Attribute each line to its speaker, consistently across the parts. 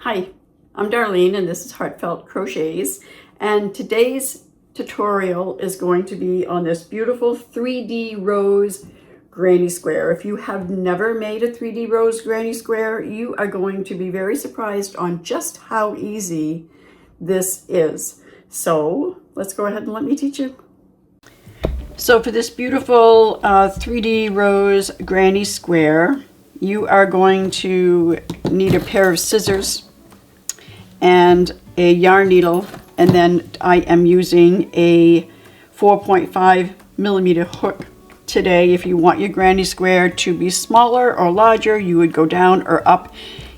Speaker 1: Hi, I'm Darlene and this is Heartfelt Crochets, and today's tutorial is going to be on this beautiful 3D rose granny square. If you have never made a 3D rose granny square, you are going to be very surprised on just how easy this is. So let's go ahead and let me teach you. So for this beautiful 3D rose granny square, you are going to need a pair of scissors and a yarn needle, and then I am using a 4.5 millimeter hook today. If you want your granny square to be smaller or larger, you would go down or up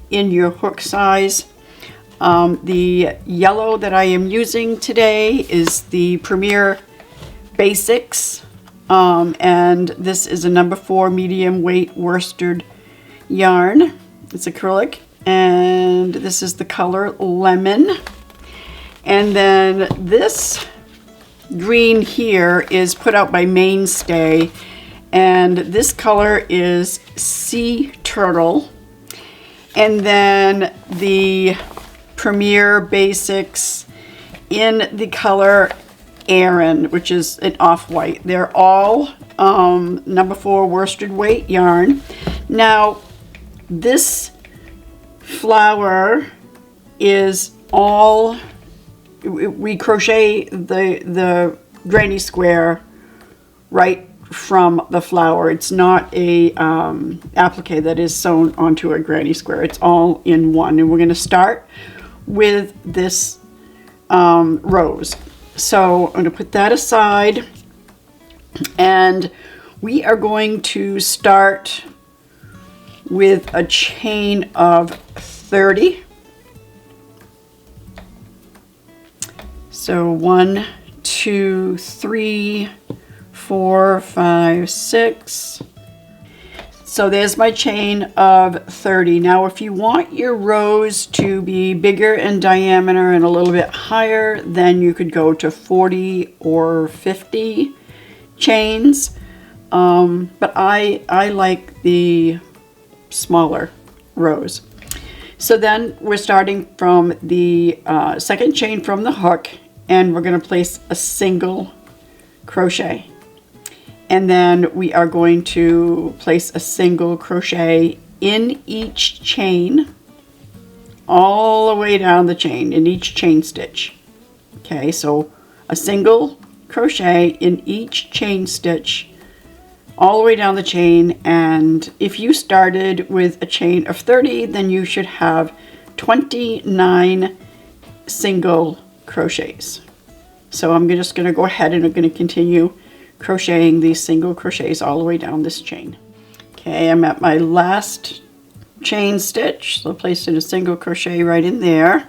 Speaker 1: in your hook size. The yellow that I am using today is the Premier Basics, and this is a number 4 medium weight worsted yarn. It's acrylic, and this is the color Lemon. And then this green here is put out by Mainstay, and this color is Sea Turtle. And then the Premier Basics in the color Aran, which is an off-white. They're all number 4 worsted weight yarn. Now this flower is all, we crochet the granny square right from the flower. It's not a applique that is sewn onto a granny square. It's all in one, and we're going to start with this rose. So I'm going to put that aside, and we are going to start with a chain of 30. So 1, 2, 3, 4, 5, 6. So there's my chain of 30. Now if you want your rose to be bigger in diameter and a little bit higher, then you could go to 40 or 50 chains. But I like the smaller rose. So then we're starting from the second chain from the hook, and we're going to place a single crochet, and then we are going to place a single crochet in each chain all the way down the chain, in each chain stitch. Okay, so a single crochet in each chain stitch all the way down the chain. And if you started with a chain of 30, then you should have 29 single crochets. So I'm just going to go ahead and I'm going to continue crocheting these single crochets all the way down this chain. Okay, I'm at my last chain stitch, so place in a single crochet right in there,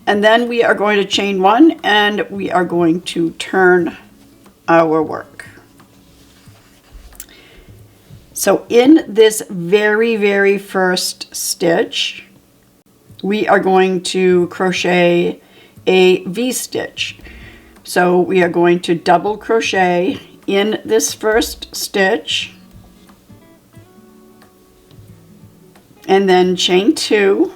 Speaker 1: and then we are going to chain 1, and we are going to turn our work. So in this very first stitch, we are going to crochet a V-stitch. So we are going to double crochet in this first stitch, and then chain 2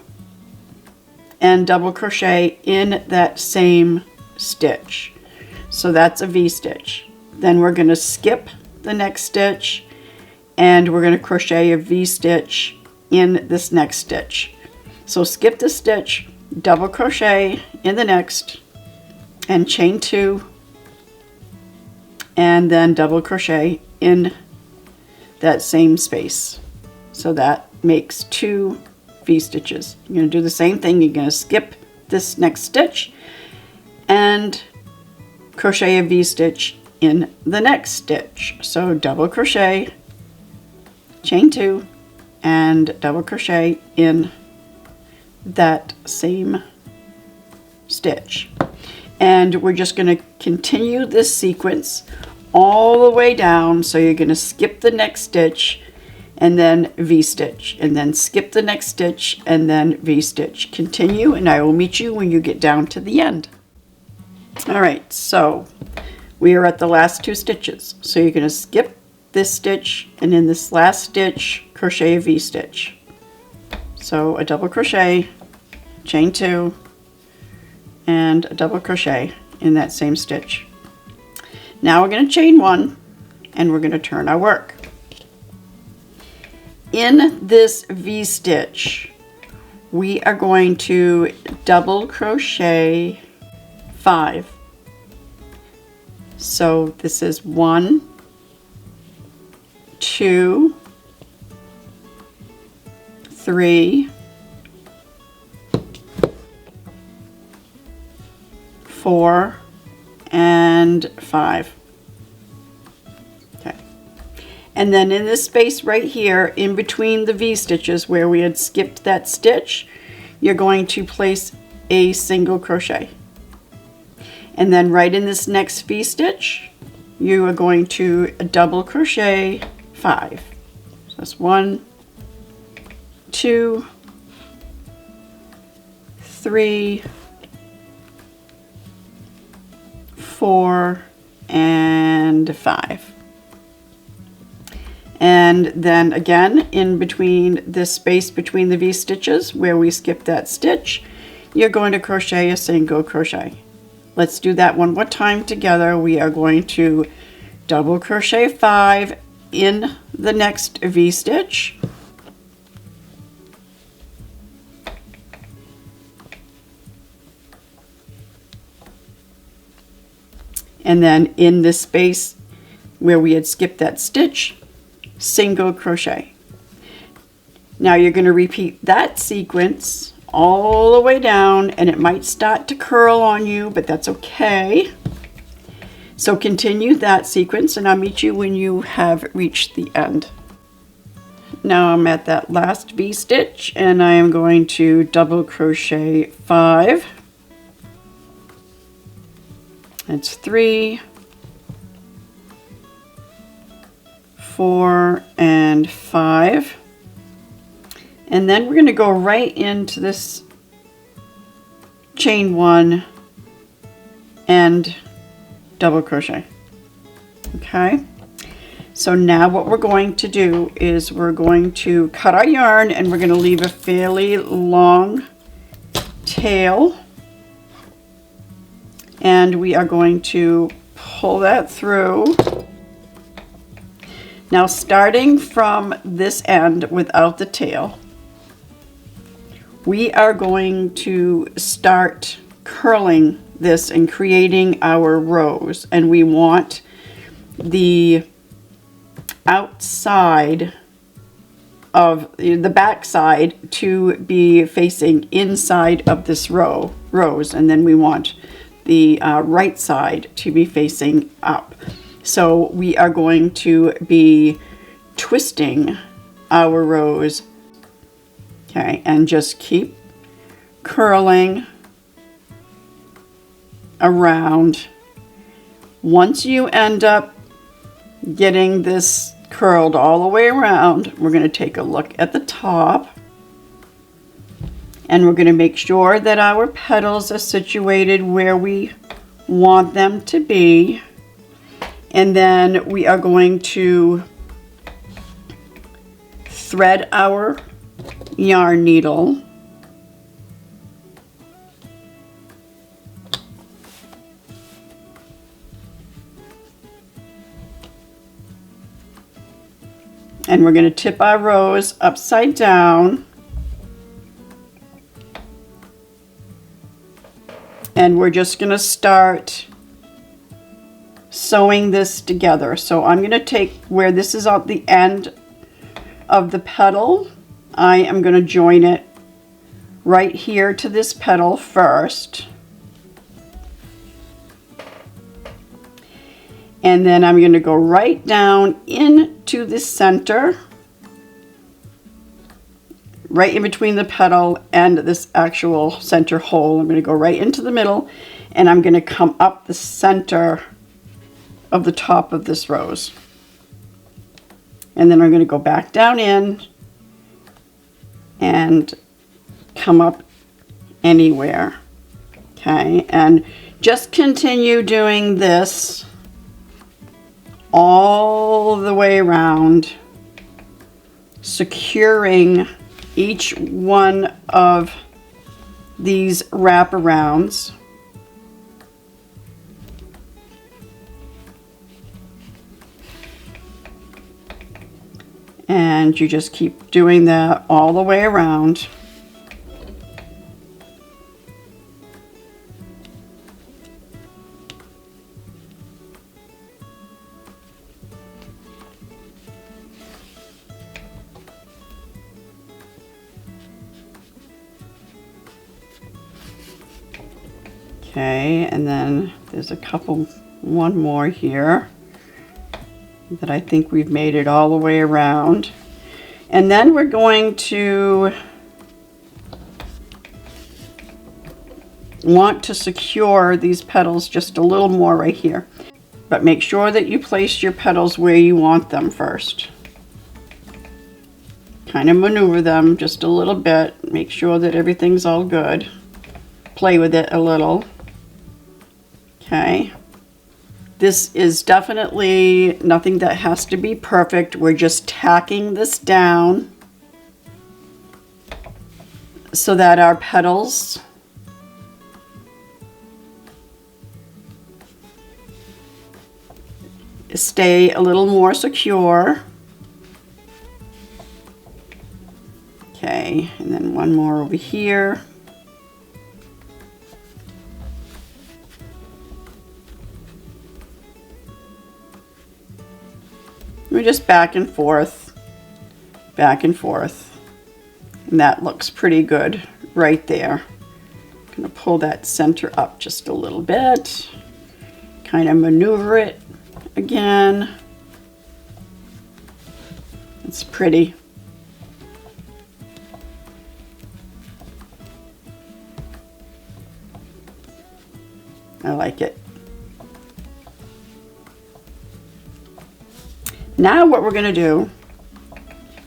Speaker 1: and double crochet in that same stitch. So that's a V-stitch. Then we're going to skip the next stitch, and we're going to crochet a V-stitch in this next stitch. So skip the stitch, double crochet in the next, and chain 2, and then double crochet in that same space. So that makes 2 V-stitches. You're going to do the same thing. You're going to skip this next stitch and crochet a V-stitch in the next stitch. So double crochet, chain 2, and double crochet in that same stitch. And we're just going to continue this sequence all the way down. So you're going to skip the next stitch and then V-stitch, and then skip the next stitch and then V-stitch. Continue, and I will meet you when you get down to the end. All right, so we are at the last 2 stitches. So you're going to skip this stitch, and in this last stitch crochet a V-stitch. So a double crochet, chain 2, and a double crochet in that same stitch. Now we're going to chain 1 and we're going to turn our work. In this V-stitch, we are going to double crochet 5. So this is 1, 2, 3, 4, and 5. Okay. And then in this space right here, in between the V-stitches where we had skipped that stitch, you're going to place a single crochet. And then right in this next V-stitch, you are going to double crochet 5. So that's 1, 2, 3, 4, and 5. And then again, in between this space between the V-stitches where we skipped that stitch, you're going to crochet a single crochet. Let's do that one more time together. We are going to double crochet 5 in the next V-stitch. And then in this space where we had skipped that stitch, single crochet. Now you're going to repeat that sequence all the way down, and it might start to curl on you, but that's okay. So continue that sequence and I'll meet you when you have reached the end. Now I'm at that last V-stitch and I am going to double crochet 5. That's 3, 4, and 5. And then we're going to go right into this chain 1 and double crochet. Okay, so now what we're going to do is we're going to cut our yarn and we're going to leave a fairly long tail. And we are going to pull that through. Now starting from this end without the tail, we are going to start curling this and creating our rows. And we want the outside of the back side to be facing inside of this rows. And then we want the right side to be facing up. So we are going to be twisting our rows, okay, and just keep curling around. Once you end up getting this curled all the way around, we're going to take a look at the top. And we're going to make sure that our petals are situated where we want them to be. And then we are going to thread our yarn needle. And we're going to tip our rows upside down. And we're just going to start sewing this together. So I'm going to take where this is at the end of the petal, I am going to join it right here to this petal first. And then I'm going to go right down into the center, right in between the petal and this actual center hole. I'm going to go right into the middle, and I'm going to come up the center of the top of this rose. And then I'm going to go back down in and come up anywhere. Okay, and just continue doing this all the way around, securing each one of these wraparounds. And you just keep doing that all the way around. Okay, and then there's one more here that I think we've made it all the way around. And then we're going to want to secure these petals just a little more right here. But make sure that you place your petals where you want them first. Kind of maneuver them just a little bit. Make sure that everything's all good. Play with it a little. Okay. This is definitely nothing that has to be perfect. We're just tacking this down so that our petals stay a little more secure. Okay, and then one more over here. We're just back and forth, and that looks pretty good right there. I'm gonna pull that center up just a little bit, kind of maneuver it again. It's pretty. I like it. Now what we're going to do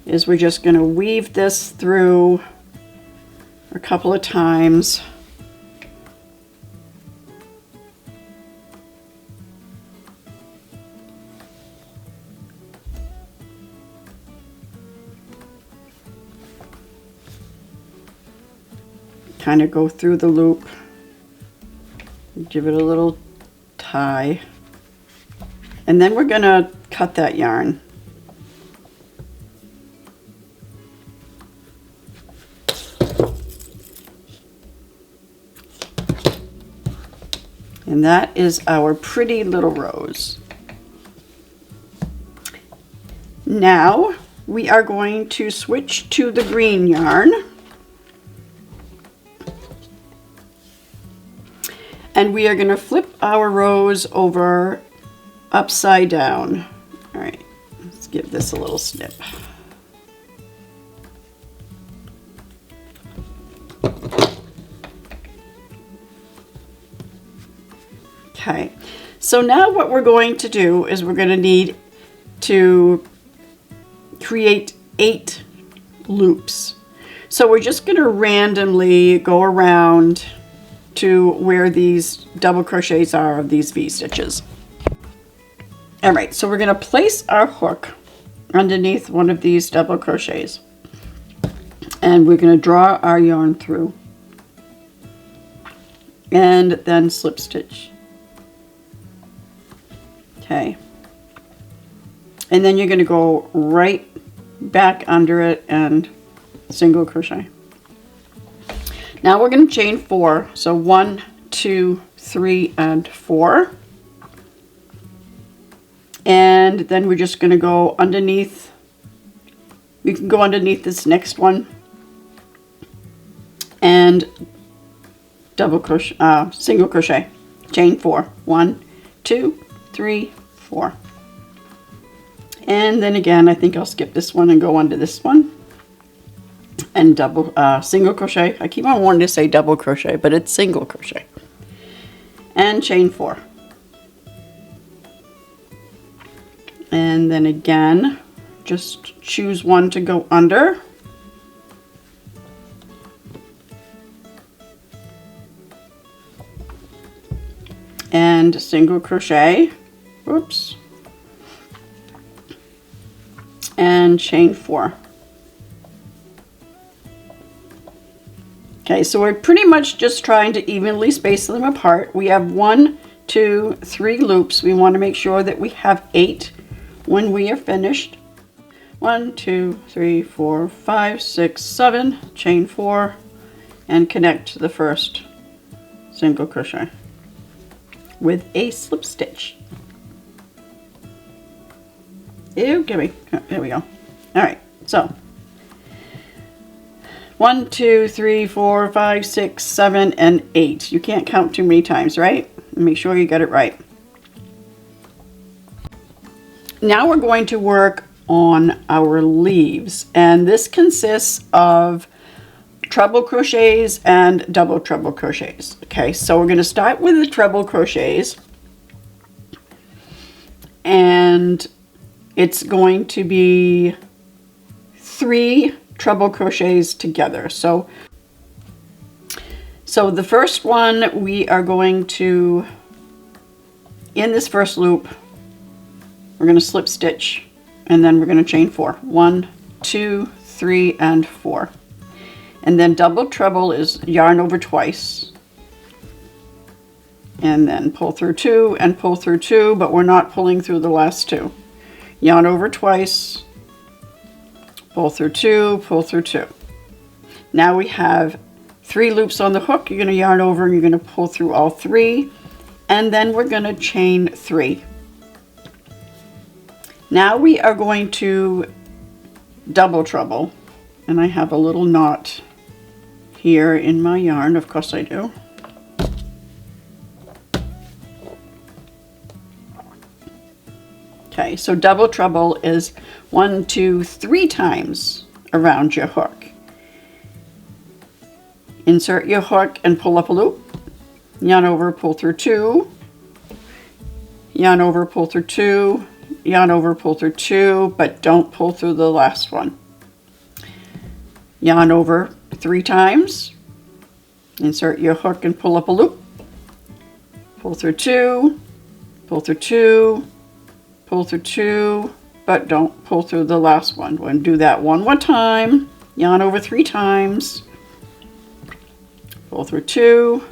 Speaker 1: is we're just going to weave this through a couple of times. Kind of go through the loop. Give it a little tie. And then we're going to cut that yarn. And that is our pretty little rose. Now we are going to switch to the green yarn. And we are going to flip our rose over upside down. All right, let's give this a little snip. Okay, so now what we're going to do is we're going to need to create 8 loops. So we're just going to randomly go around to where these double crochets are of these V-stitches. All right, so we're going to place our hook underneath one of these double crochets, and we're going to draw our yarn through and then slip stitch. Okay, and then you're going to go right back under it and single crochet. Now we're going to chain 4, so 1, 2, 3, and 4. And then we're just going to go underneath. You can go underneath this next one and double crochet, single crochet, chain 4. 1, 2, 3, 4. And then again, I think I'll skip this one and go under this one and double single crochet. I keep on wanting to say double crochet, but it's single crochet and chain 4. And then again, just choose one to go under. And single crochet, whoops, and chain 4. Okay, so we're pretty much just trying to evenly space them apart. We have 1, 2, 3 loops. We want to make sure that we have 8 when we are finished. 1, 2, 3, 4, 5, 6, 7, chain 4, and connect to the first single crochet with a slip stitch. Ew, gimme. There we go. All right, so 1, 2, 3, 4, 5, 6, 7, and 8. You can't count too many times, right? Make sure you get it right. Now we're going to work on our leaves, and this consists of treble crochets and double treble crochets. Okay, so we're going to start with the treble crochets, and it's going to be 3 treble crochets together. So the first one, we are going to, in this first loop, we're going to slip stitch, and then we're going to chain 4. 1, 2, 3, and 4. And then double treble is yarn over twice, and then pull through 2 and pull through 2, but we're not pulling through the last 2. Yarn over twice, pull through 2, pull through 2. Now we have 3 loops on the hook. You're going to yarn over and you're going to pull through all 3, and then we're going to chain 3. Now we are going to double treble, and I have a little knot here in my yarn. Of course I do. Okay, so double treble is 1, 2, 3 times around your hook. Insert your hook and pull up a loop. Yarn over, pull through 2. Yarn over, pull through 2. Yarn over, pull through 2, but don't pull through the last one. Yarn over 3 times. Insert your hook and pull up a loop. Pull through 2, pull through 2, pull through 2, but don't pull through the last one. We're going to do that one more time. Yarn over 3 times. Pull through 2,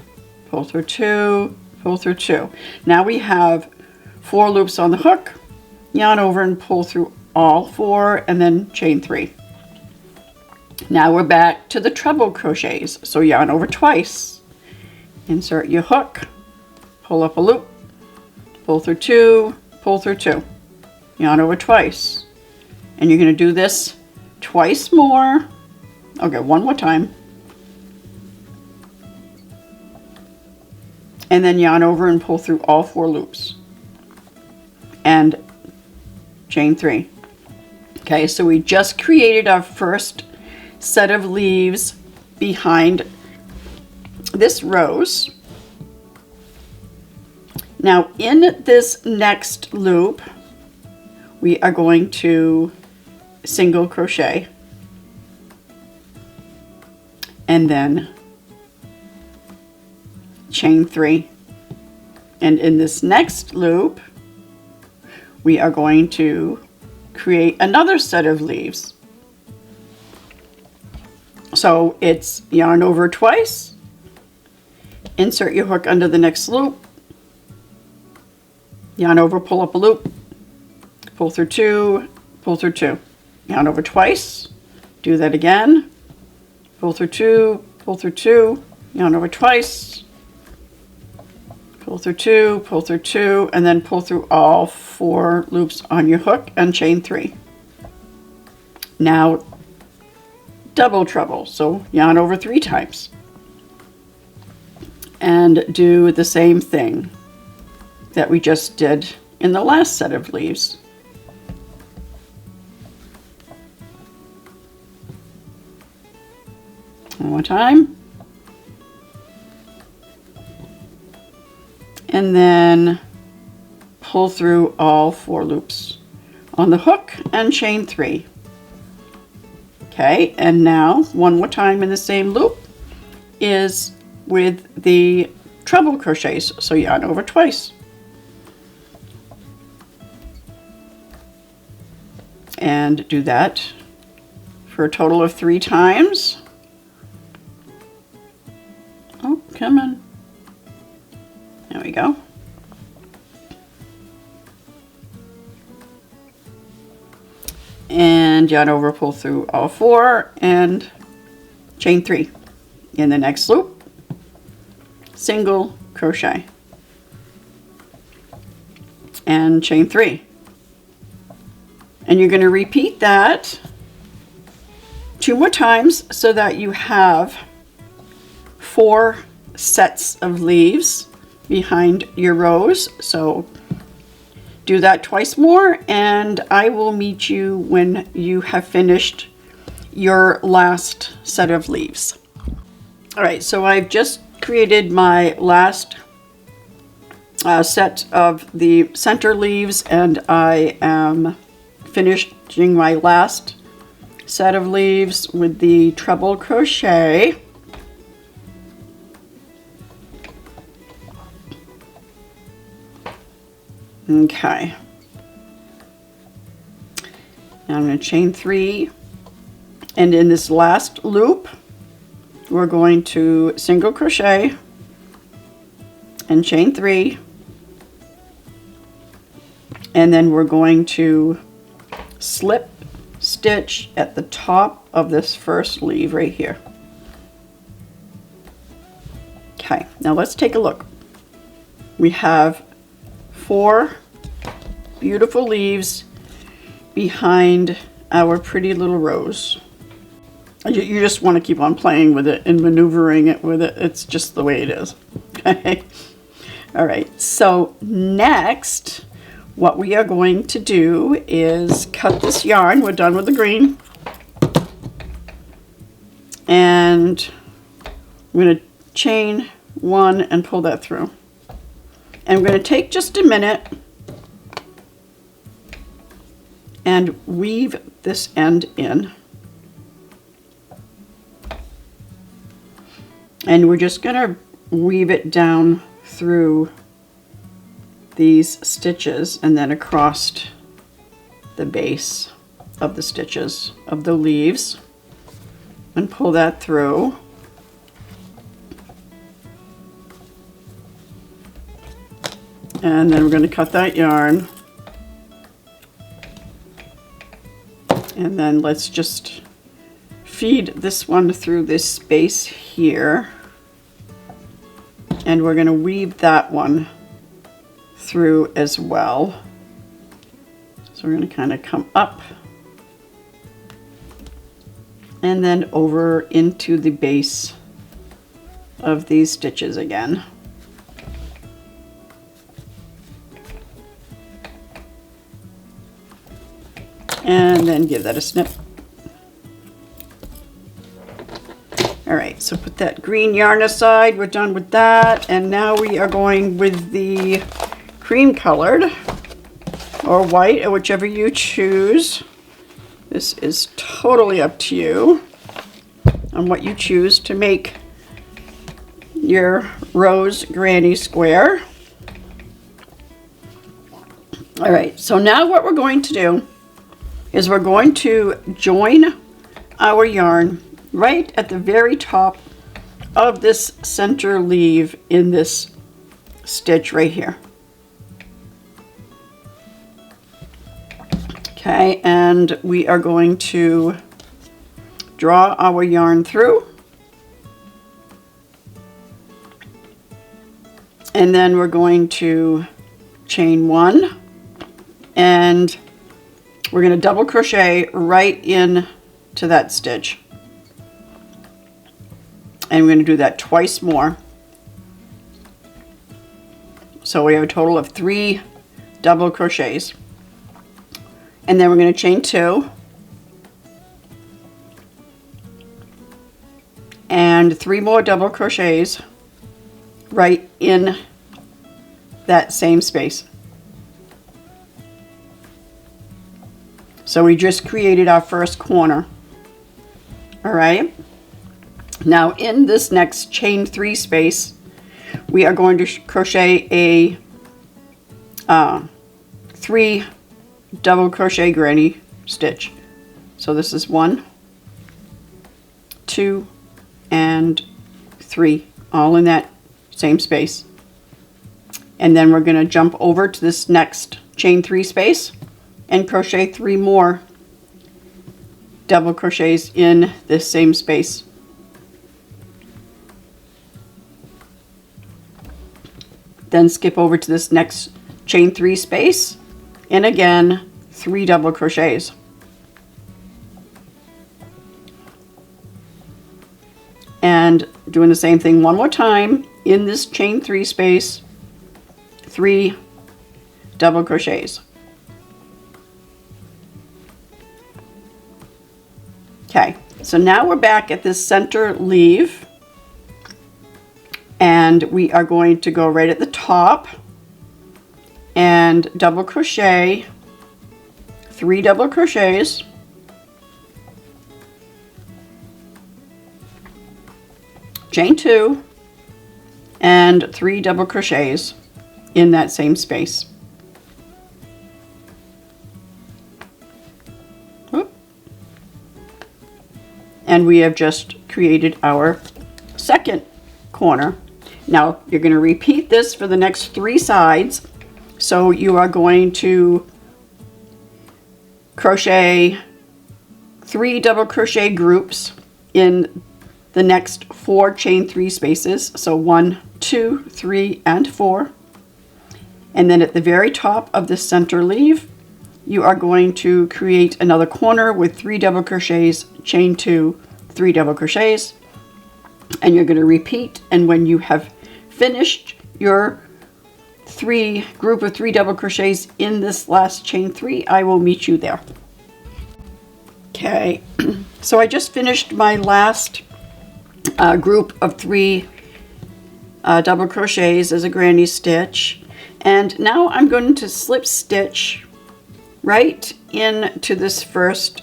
Speaker 1: pull through 2, pull through 2. Now we have 4 loops on the hook. Yarn over and pull through all 4, and then chain 3. Now we're back to the treble crochets. So yarn over twice. Insert your hook, pull up a loop, pull through 2, pull through 2. Yarn over twice. And you're going to do this twice more. Okay, one more time. And then yarn over and pull through all 4 loops. And chain 3. Okay, so we just created our first set of leaves behind this rose. Now in this next loop, we are going to single crochet and then chain 3. And in this next loop, we are going to create another set of leaves. So it's yarn over twice, insert your hook under the next loop, yarn over, pull up a loop, pull through 2, pull through 2, yarn over twice, do that again, pull through 2, pull through 2, yarn over twice, pull through 2, pull through 2, and then pull through all 4 loops on your hook and chain 3. Now double treble, so yarn over 3 times and do the same thing that we just did in the last set of leaves. One more time. And then pull through all 4 loops on the hook and chain 3. Okay, and now one more time in the same loop is with the treble crochets, so yarn over twice. And do that for a total of 3 times. Come on. There we go. And yarn over, pull through all 4 and chain 3. In the next loop, single crochet and chain 3. And you're going to repeat that 2 more times so that you have 4 sets of leaves behind your rows. So do that twice more, and I will meet you when you have finished your last set of leaves. All right, so I've just created my last set of the center leaves, and I am finishing my last set of leaves with the treble crochet. Okay. Now I'm going to chain 3, and in this last loop we're going to single crochet and chain 3, and then we're going to slip stitch at the top of this first leaf right here. Okay, now let's take a look. We have 4 beautiful leaves behind our pretty little rose. You just want to keep on playing with it and maneuvering it with it. It's just the way it is. Okay. All right. So next, what we are going to do is cut this yarn. We're done with the green. And I'm going to chain 1 and pull that through. And I'm going to take just a minute and weave this end in. And we're just going to weave it down through these stitches and then across the base of the stitches of the leaves and pull that through. And then we're going to cut that yarn. And then let's just feed this one through this space here. And we're going to weave that one through as well. So we're going to kind of come up and then over into the base of these stitches again. And then give that a snip. All right, so put that green yarn aside. We're done with that. And now we are going with the cream colored or white, or whichever you choose. This is totally up to you on what you choose to make your rose granny square. All right, so now what we're going to do is we're going to join our yarn right at the very top of this center leaf in this stitch right here. Okay, and we are going to draw our yarn through, and then we're going to chain 1, and we're going to double crochet right in to that stitch. And we're going to do that twice more. So we have a total of 3 double crochets. And then we're going to chain 2. And 3 more double crochets right in that same space. So we just created our first corner. All right. Now in this next chain 3 space, we are going to crochet a 3 double crochet granny stitch. So this is 1, 2, and 3 all in that same space. And then we're going to jump over to this next chain 3 space and crochet 3 more double crochets in this same space. Then skip over to this next chain 3 space and again 3 double crochets. And doing the same thing one more time in this chain 3 space, 3 double crochets. Okay, so now we're back at this center leaf, and we are going to go right at the top and double crochet 3 double crochets, chain 2, and 3 double crochets in that same space. And we have just created our second corner. Now you're going to repeat this for the next 3 sides. So you are going to crochet 3 double crochet groups in the next 4 chain 3 spaces. So 1, 2, 3, and 4. And then at the very top of the center leaf, you are going to create another corner with 3 double crochets, chain 2, 3 double crochets, and you're going to repeat. And when you have finished your group of 3 double crochets in this last chain 3, I will meet you there. Okay, so I just finished my last group of 3 double crochets as a granny stitch, and now I'm going to slip stitch right into this first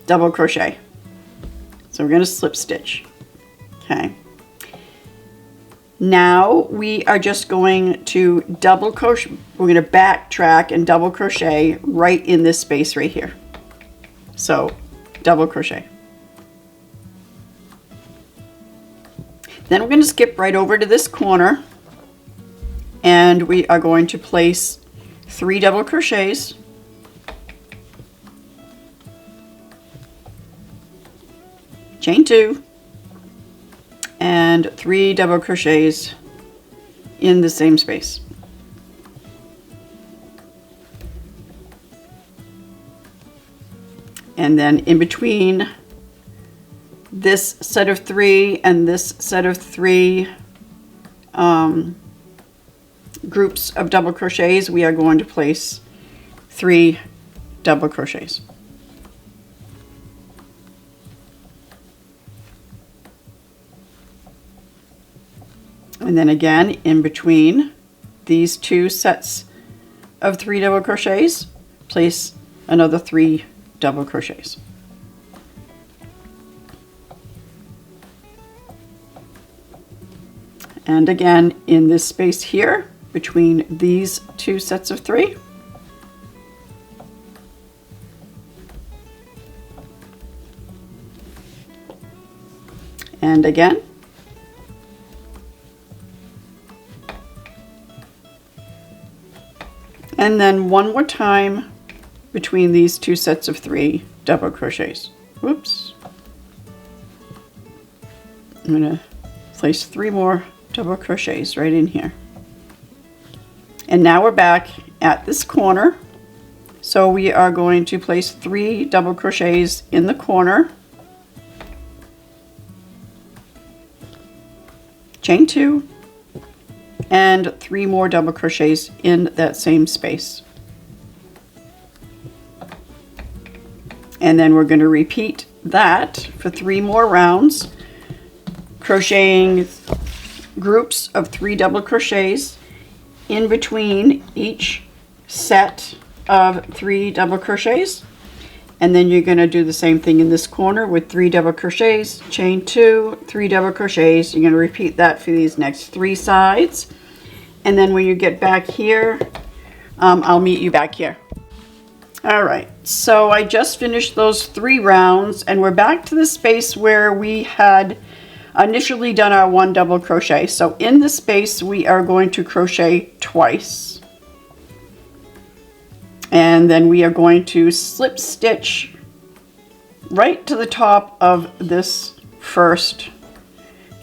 Speaker 1: double crochet. So we're going to slip stitch. Okay. Now we are just going to double crochet. We're going to backtrack and double crochet right in this space right here. So double crochet. Then we're going to skip right over to this corner, and we are going to place 3 double crochets, chain 2, and 3 double crochets in the same space. And then in between this set of 3 and this set of 3 groups of double crochets, we are going to place 3 double crochets. And then again, in between these 2 sets of 3 double crochets, place another 3 double crochets. And again, in this space here, between these 2 sets of 3, and again, and then one more time between these 2 sets of 3 double crochets. Whoops. I'm going to place 3 more double crochets right in here. And now we're back at this corner. So we are going to place 3 double crochets in the corner, chain 2, and 3 more double crochets in that same space. And then we're going to repeat that for 3 more rounds, crocheting groups of 3 double crochets in between each set of 3 double crochets. And then you're going to do the same thing in this corner with 3 double crochets, chain 2, 3 double crochets. You're going to repeat that for these next 3 sides. And then when you get back here, I'll meet you back here. All right, so I just finished those 3 rounds, and we're back to the space where we had initially done our 1 double crochet. So in the space we are going to crochet twice. And then we are going to slip stitch right to the top of this first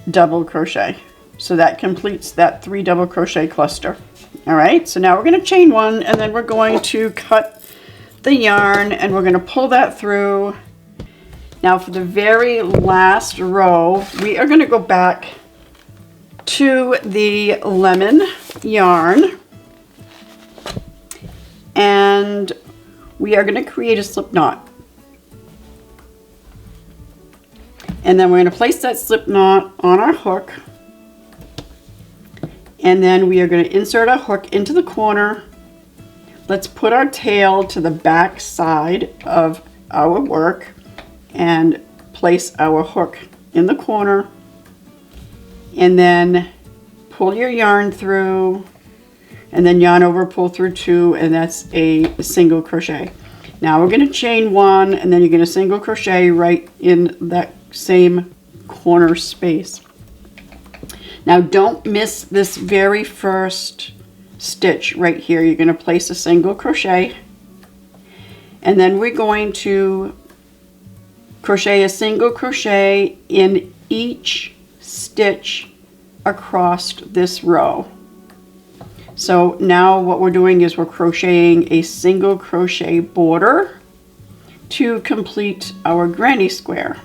Speaker 1: double crochet. So that completes that 3 double crochet cluster. All right, so now we're going to chain 1, and then we're going to cut the yarn, and we're going to pull that through. Now for the very last row, we are going to go back to the lemon yarn, and we are going to create a slip knot. And then we're going to place that slip knot on our hook, and then we are going to insert our hook into the corner. Let's put our tail to the back side of our work and place our hook in the corner, and then pull your yarn through, and then yarn over, pull through 2, and that's a single crochet. Now we're going to chain 1, and then you're going to single crochet right in that same corner space. Now don't miss this very first stitch right here. You're going to place a single crochet, and then we're going to crochet a single crochet in each stitch across this row. So now what we're doing is we're crocheting a single crochet border to complete our granny square.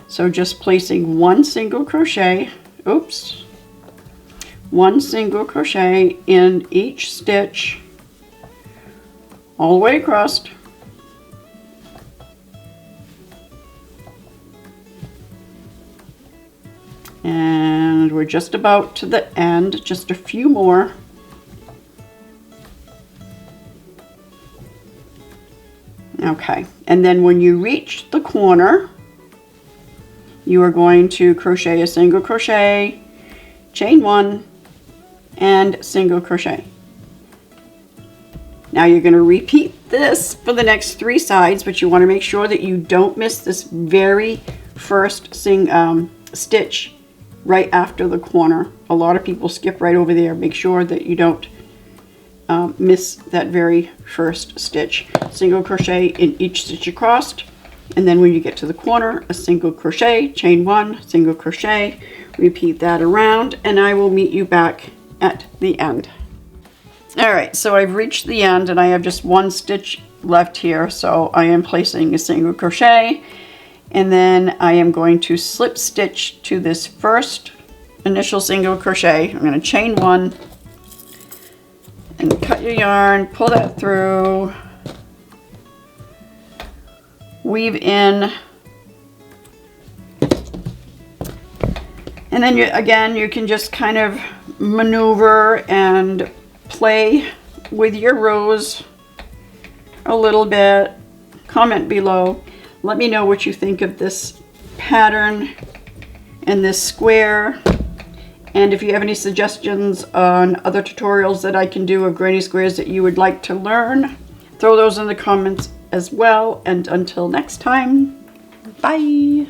Speaker 1: So just placing 1 single crochet, oops, 1 single crochet in each stitch all the way across. And we're just about to the end, just a few more. Okay, and then when you reach the corner, you are going to crochet a single crochet, chain 1, and single crochet. Now you're going to repeat this for the next 3 sides, but you want to make sure that you don't miss this very first stitch right after the corner. A lot of people skip right over there. Make sure that you don't miss that very first stitch. Single crochet in each stitch across, and then when you get to the corner, a single crochet, chain 1, single crochet, repeat that around, and I will meet you back at the end. All right, so I've reached the end, and I have just 1 stitch left here, so I am placing a single crochet, and then I am going to slip stitch to this first initial single crochet. I'm going to chain 1 and cut your yarn, pull that through, weave in, and then you can just kind of maneuver and play with your rows a little bit. Comment below. Let me know what you think of this pattern and this square. And if you have any suggestions on other tutorials that I can do of granny squares that you would like to learn, throw those in the comments as well. And until next time, bye!